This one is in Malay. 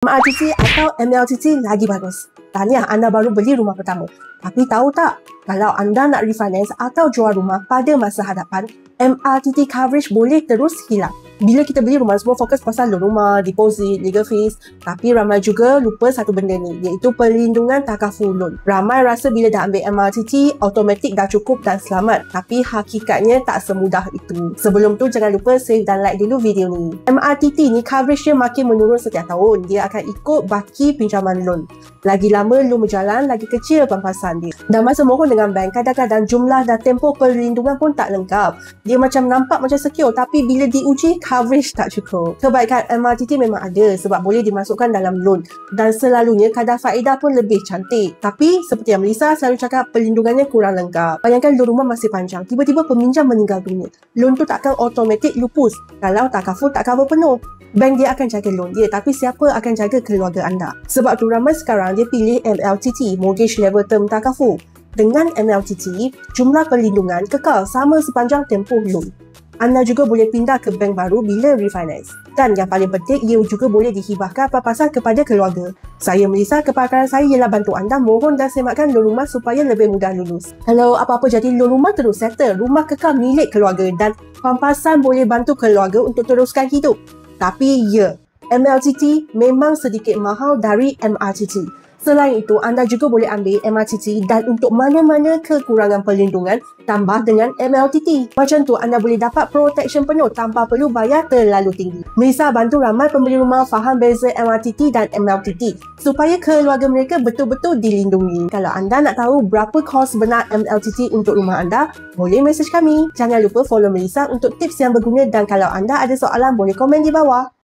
MRTC atau MLTT lagi bagus. Tahniah, anda baru beli rumah pertama. Tapi tahu tak, kalau anda nak refinance atau jual rumah pada masa hadapan, MRTT coverage boleh terus hilang. Bila kita beli rumah, semua fokus pasal loan rumah, deposit, legal fees. Tapi ramai juga lupa satu benda ni, iaitu perlindungan takaful loan. Ramai rasa bila dah ambil MRTT, automatik dah cukup dan selamat. Tapi hakikatnya tak semudah itu. Sebelum tu, jangan lupa save dan like dulu video ni. MRTT ni coverage dia makin menurun setiap tahun. Dia akan ikut baki pinjaman loan. Lagi lama loan berjalan, lagi kecil pampasan dia. Dan masa mohon dengan bank, kadang-kadang jumlah dan tempoh perlindungan pun tak lengkap. Dia macam nampak macam secure, tapi bila diuji, coverage tak cukup. Kebaikan MRTT memang ada sebab boleh dimasukkan dalam loan dan selalunya kadar faedah pun lebih cantik. Tapi seperti yang Melissa selalu cakap, perlindungannya kurang lengkap. Bayangkan loan rumah masih panjang, tiba-tiba peminjam meninggal dunia. Loan tu takkan automatik lupus kalau takaful tak cover penuh. Bank dia akan jaga loan dia, tapi siapa akan jaga keluarga anda? Sebab tu ramai sekarang dia pilih MLTT, Mortgage Level Term Takaful. Dengan MLTT, jumlah perlindungan kekal sama sepanjang tempoh loan. Anda juga boleh pindah ke bank baru bila refinance. Dan yang paling penting, ia juga boleh dihibahkan papasan kepada keluarga. Saya Melissa, kepakaran saya ialah bantu anda mohon dan sematkan loan rumah supaya lebih mudah lulus. Kalau apa-apa jadi, loan rumah terus settle. Rumah kekal milik keluarga dan pampasan boleh bantu keluarga untuk teruskan hidup. Tapi ya, MLTT memang sedikit mahal dari MRTT. Selain itu, anda juga boleh ambil MRTT dan untuk mana-mana kekurangan perlindungan, tambah dengan MLTT. Macam tu, anda boleh dapat protection penuh tanpa perlu bayar terlalu tinggi. Melissa bantu ramai pembeli rumah faham beza MRTT dan MLTT supaya keluarga mereka betul-betul dilindungi. Kalau anda nak tahu berapa kos sebenar MLTT untuk rumah anda, boleh message kami. Jangan lupa follow Melissa untuk tips yang berguna dan kalau anda ada soalan, boleh komen di bawah.